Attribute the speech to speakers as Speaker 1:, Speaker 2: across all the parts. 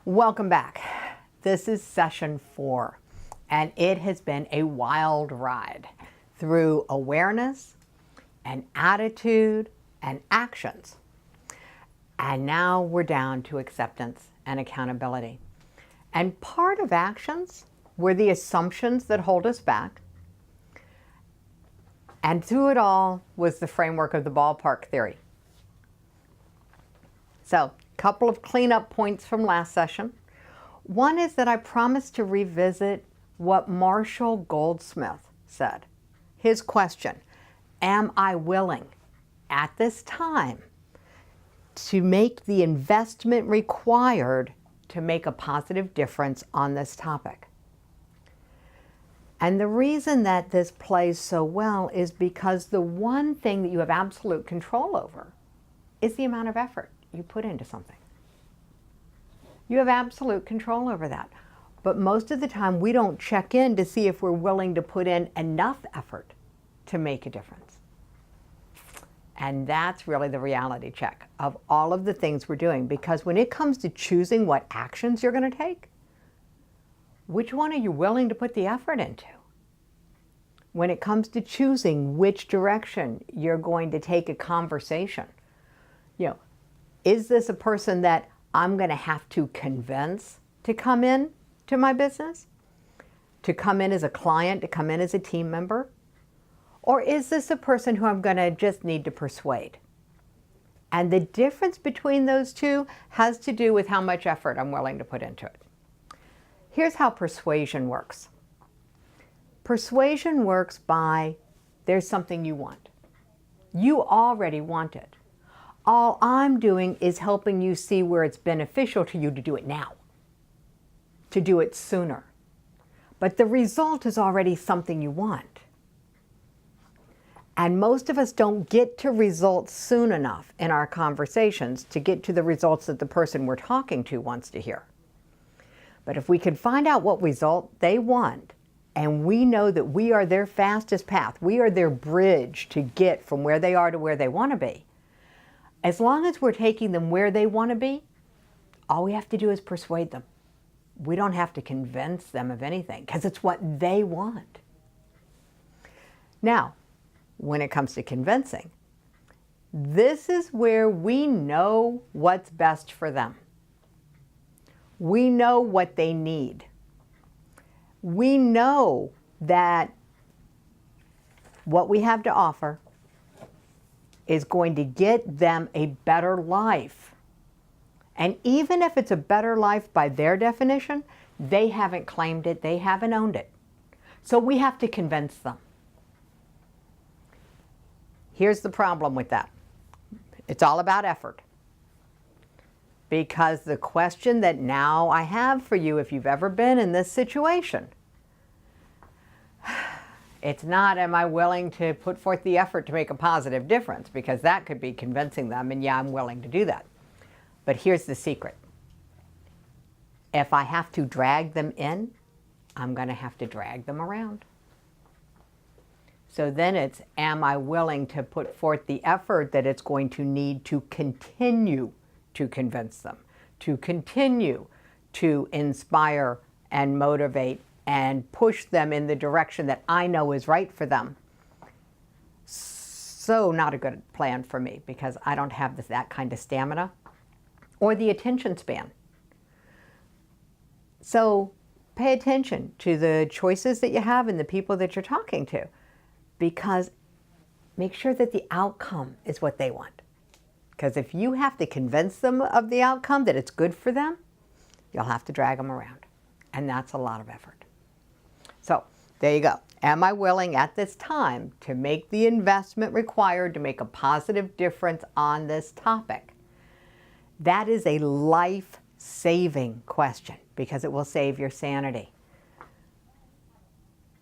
Speaker 1: Welcome back. This is session 4, and it has been a wild ride through awareness and attitude and actions. And now we're down to acceptance and accountability. And part of actions were the assumptions that hold us back. And through it all was the framework of the ballpark theory. So, a couple of cleanup points from last session. One is that I promised to revisit what Marshall Goldsmith said. His question, am I willing at this time to make the investment required to make a positive difference on this topic? And the reason that this plays so well is because the one thing that you have absolute control over is the amount of effort you put into something. You have absolute control over that. But most of the time we don't check in to see if we're willing to put in enough effort to make a difference. And that's really the reality check of all of the things we're doing. Because when it comes to choosing what actions you're going to take, which one are you willing to put the effort into? When it comes to choosing which direction you're going to take a conversation, is this a person that I'm going to have to convince to come in to my business? To come in as a client, to come in as a team member? Or is this a person who I'm going to just need to persuade? And the difference between those two has to do with how much effort I'm willing to put into it. Here's how persuasion works. Persuasion works by there's something you want. You already want it. All I'm doing is helping you see where it's beneficial to you to do it now, to do it sooner. But the result is already something you want. And most of us don't get to results soon enough in our conversations to get to the results that the person we're talking to wants to hear. But if we can find out what result they want, and we know that we are their fastest path, we are their bridge to get from where they are to where they want to be, as long as we're taking them where they want to be, all we have to do is persuade them. We don't have to convince them of anything because it's what they want. Now, when it comes to convincing, this is where we know what's best for them. We know what they need. We know that what we have to offer is going to get them a better life. And even if it's a better life by their definition, they haven't claimed it, they haven't owned it. So we have to convince them. Here's the problem with that. It's all about effort. Because the question that now I have for you, if you've ever been in this situation, it's not, am I willing to put forth the effort to make a positive difference? Because that could be convincing them, and yeah, I'm willing to do that. But here's the secret. If I have to drag them in, I'm going to have to drag them around. So then it's, am I willing to put forth the effort that it's going to need to continue to convince them, to continue to inspire and motivate and push them in the direction that I know is right for them. So not a good plan for me because I don't have that kind of stamina or the attention span. So pay attention to the choices that you have and the people that you're talking to, because make sure that the outcome is what they want. Because if you have to convince them of the outcome, that it's good for them, you'll have to drag them around. And that's a lot of effort. So there you go. Am I willing at this time to make the investment required to make a positive difference on this topic? That is a life-saving question because it will save your sanity.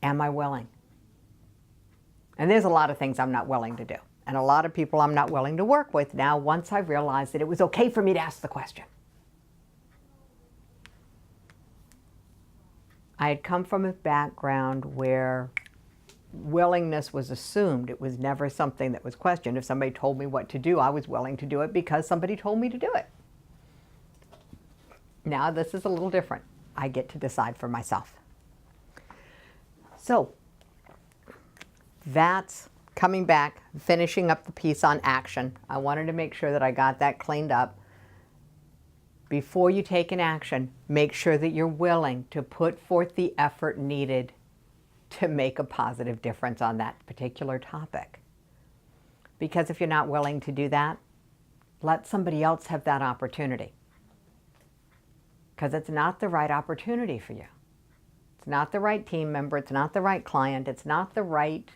Speaker 1: Am I willing? And there's a lot of things I'm not willing to do. And a lot of people I'm not willing to work with now once I've realized that it was okay for me to ask the question. I had come from a background where willingness was assumed. It was never something that was questioned. If somebody told me what to do, I was willing to do it because somebody told me to do it. Now this is a little different. I get to decide for myself. So that's coming back, finishing up the piece on action. I wanted to make sure that I got that cleaned up. Before you take an action, make sure that you're willing to put forth the effort needed to make a positive difference on that particular topic. Because if you're not willing to do that, let somebody else have that opportunity. Because it's not the right opportunity for you. It's not the right team member. It's not the right client. It's not the right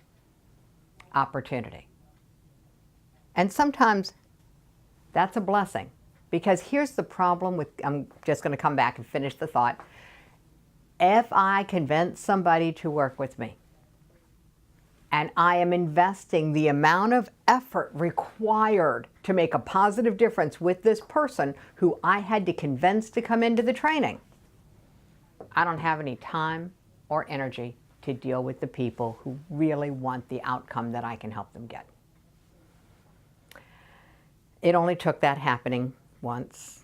Speaker 1: opportunity. And sometimes that's a blessing. Because here's the problem with, I'm just going to come back and finish the thought. If I convince somebody to work with me, and I am investing the amount of effort required to make a positive difference with this person who I had to convince to come into the training, I don't have any time or energy to deal with the people who really want the outcome that I can help them get. It only took that happening once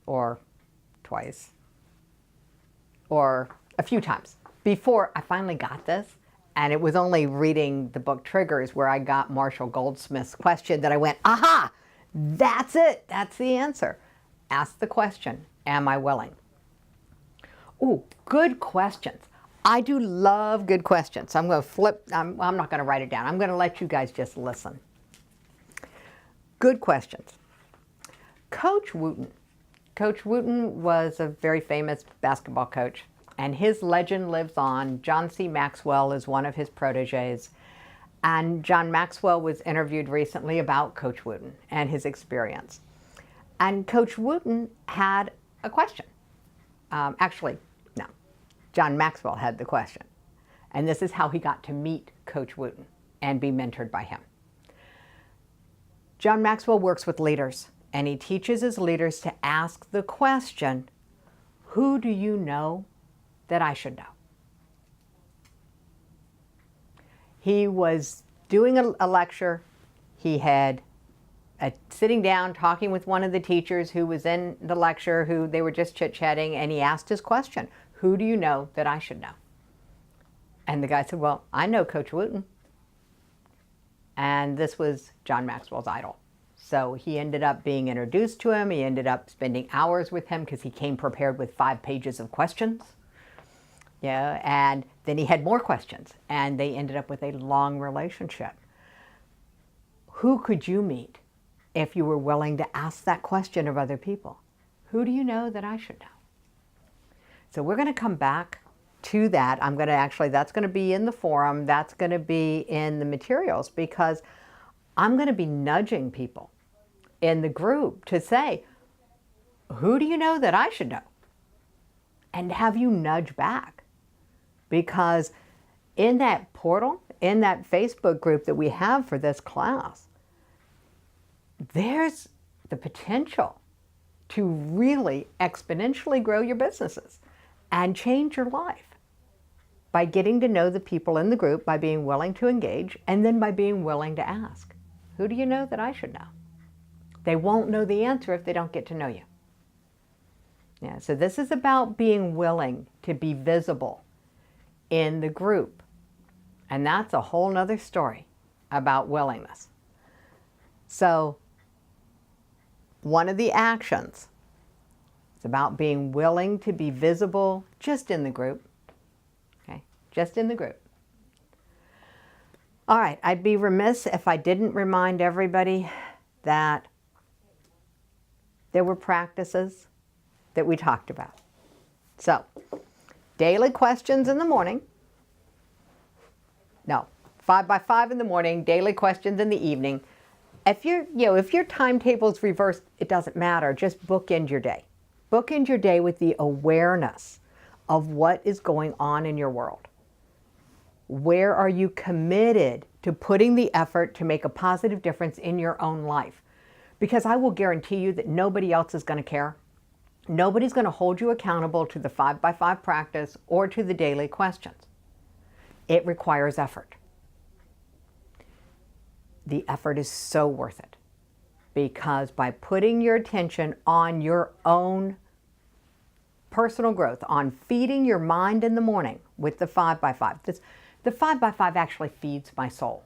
Speaker 1: or twice or a few times before I finally got this. And it was only reading the book Triggers where I got Marshall Goldsmith's question that I went, aha, that's it. That's the answer. Ask the question, am I willing? Ooh, good questions. I do love good questions. I'm going to flip, I'm not going to write it down. I'm going to let you guys just listen. Good questions. Coach Wooten. Coach Wooten was a very famous basketball coach. And his legend lives on. John C. Maxwell is one of his proteges. And John Maxwell was interviewed recently about Coach Wooten and his experience. And Coach Wooten had a question. Actually, no. John Maxwell had the question. And this is how he got to meet Coach Wooten and be mentored by him. John Maxwell works with leaders, and he teaches his leaders to ask the question, who do you know that I should know? He was doing a lecture. He had sitting down talking with one of the teachers who was in the lecture, who they were just chit-chatting, and he asked his question, who do you know that I should know? And the guy said, well, I know Coach Wooten. And this was John Maxwell's idol. So he ended up being introduced to him. He ended up spending hours with him because he came prepared with 5 pages of questions. Yeah, and then he had more questions, and they ended up with a long relationship. Who could you meet if you were willing to ask that question of other people? Who do you know that I should know? So we're going to come back to that. I'm going to actually, that's going to be in the forum. That's going to be in the materials, because I'm going to be nudging people in the group to say, who do you know that I should know? And have you nudge back. Because in that portal, in that Facebook group that we have for this class, there's the potential to really exponentially grow your businesses and change your life by getting to know the people in the group, by being willing to engage, and then by being willing to ask, who do you know that I should know? They won't know the answer if they don't get to know you. Yeah, so this is about being willing to be visible in the group. And that's a whole nother story about willingness. So one of the actions is about being willing to be visible just in the group. Okay, just in the group. All right, I'd be remiss if I didn't remind everybody that there were practices that we talked about. So, daily questions in the morning. No, 5 by 5 in the morning, daily questions in the evening. If if your timetable's reversed, it doesn't matter. Just bookend your day. Bookend your day with the awareness of what is going on in your world. Where are you committed to putting the effort to make a positive difference in your own life? Because I will guarantee you that nobody else is going to care. Nobody's going to hold you accountable to the 5 by 5 practice or to the daily questions. It requires effort. The effort is so worth it, because by putting your attention on your own personal growth on feeding your mind in the morning with the 5x5. The 5x5 actually feeds my soul.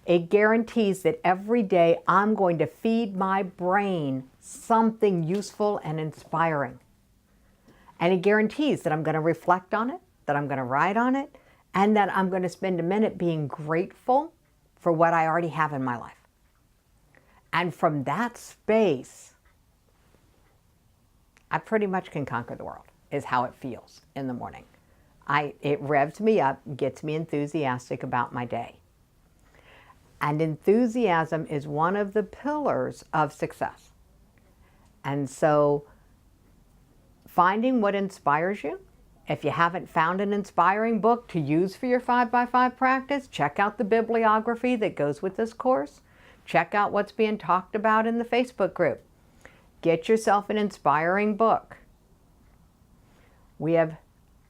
Speaker 1: It guarantees that every day I'm going to feed my brain something useful and inspiring. And it guarantees that I'm going to reflect on it, that I'm going to write on it, and that I'm going to spend a minute being grateful for what I already have in my life. And from that space, I pretty much can conquer the world, is how it feels in the morning. It revs me up, gets me enthusiastic about my day. And enthusiasm is one of the pillars of success. And so finding what inspires you. If you haven't found an inspiring book to use for your 5x5 practice, check out the bibliography that goes with this course. Check out what's being talked about in the Facebook group. Get yourself an inspiring book. We have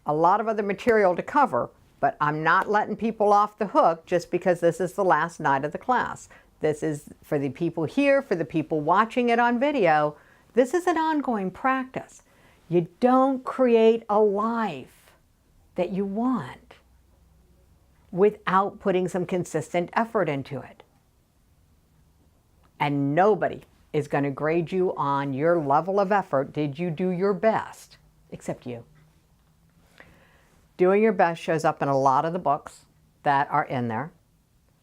Speaker 1: a lot of other material to cover, but I'm not letting people off the hook just because this is the last night of the class. This is for the people here, for the people watching it on video. This is an ongoing practice. You don't create a life that you want without putting some consistent effort into it. And nobody is going to grade you on your level of effort. Did you do your best? Except you. Doing your best shows up in a lot of the books that are in there.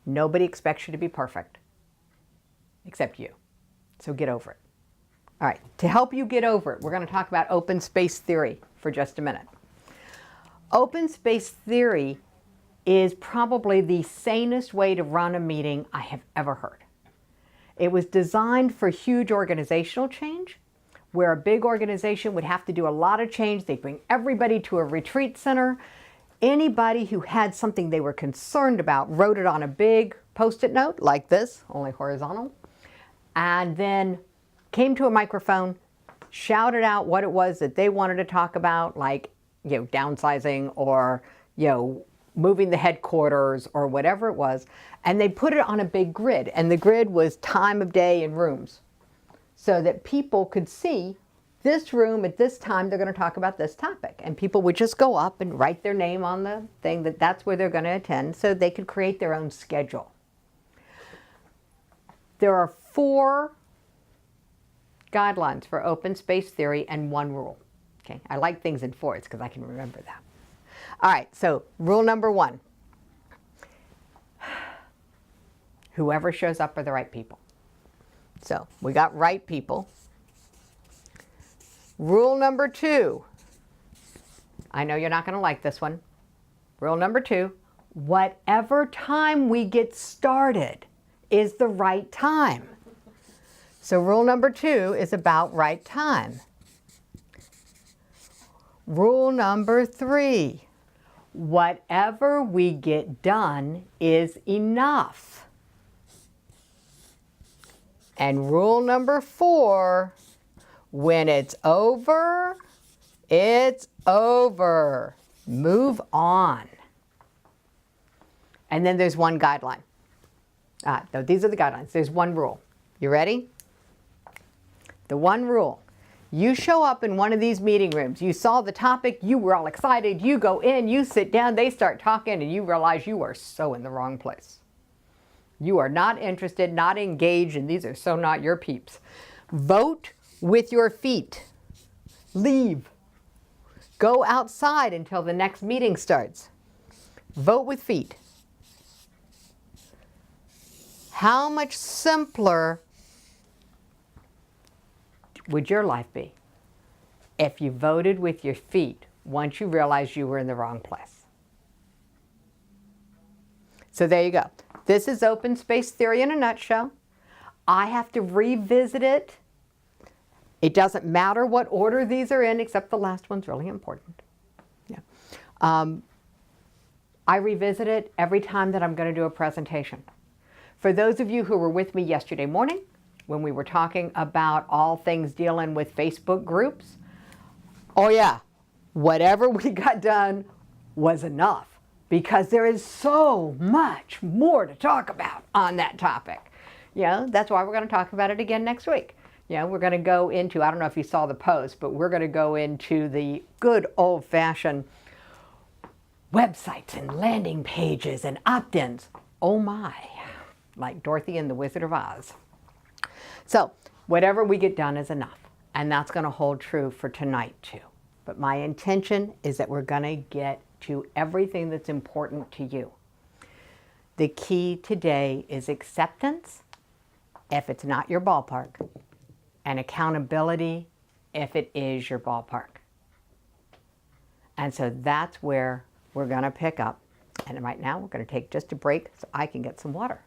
Speaker 1: Nobody expects you to be perfect, except you. So get over it. All right, to help you get over it, we're going to talk about open space theory for just a minute. Open space theory is probably the sanest way to run a meeting I have ever heard. It was designed for huge organizational change, where a big organization would have to do a lot of change. They'd bring everybody to a retreat center. Anybody who had something they were concerned about wrote it on a big Post-it note like this, only horizontal, and then came to a microphone, shouted out what it was that they wanted to talk about, like, downsizing or, moving the headquarters or whatever it was, and they put it on a big grid, and the grid was time of day and rooms, so that people could see this room at this time they're going to talk about this topic, and people would just go up and write their name on the thing that's where they're going to attend, so they could create their own schedule. There are 4 guidelines for open space theory and 1 rule. Okay, I like things in 4s because I can remember that. All right, so rule number 1. Whoever shows up are the right people. So we got right people. Rule number 2. I know you're not going to like this one. Rule number 2. Whatever time we get started is the right time. So rule number 2 is about right time. Rule number 3. Whatever we get done is enough. And rule number 4, when it's over, it's over. Move on. And then there's 1 guideline. No, these are the guidelines. There's 1 rule. You ready? The 1 rule. You show up in one of these meeting rooms. You saw the topic. You were all excited. You go in. You sit down. They start talking. And you realize you are so in the wrong place. You are not interested, not engaged, and these are so not your peeps. Vote with your feet. Leave. Go outside until the next meeting starts. Vote with feet. How much simpler would your life be if you voted with your feet once you realized you were in the wrong place? So there you go. This is open space theory in a nutshell. I have to revisit it. It doesn't matter what order these are in, except the last one's really important. Yeah. I revisit it every time that I'm going to do a presentation. For those of you who were with me yesterday morning, when we were talking about all things dealing with Facebook groups, oh yeah, whatever we got done was enough, because there is so much more to talk about on that topic. That's why we're going to talk about it again next week. Yeah, we're going to go into, I don't know if you saw the post, but we're going to go into the good old-fashioned websites and landing pages and opt-ins. Oh my, like Dorothy and the Wizard of Oz. So whatever we get done is enough. And that's going to hold true for tonight too. But my intention is that we're going to get to everything that's important to you. The key today is acceptance if it's not your ballpark, and accountability if it is your ballpark. And so that's where we're going to pick up. And right now we're going to take just a break so I can get some water.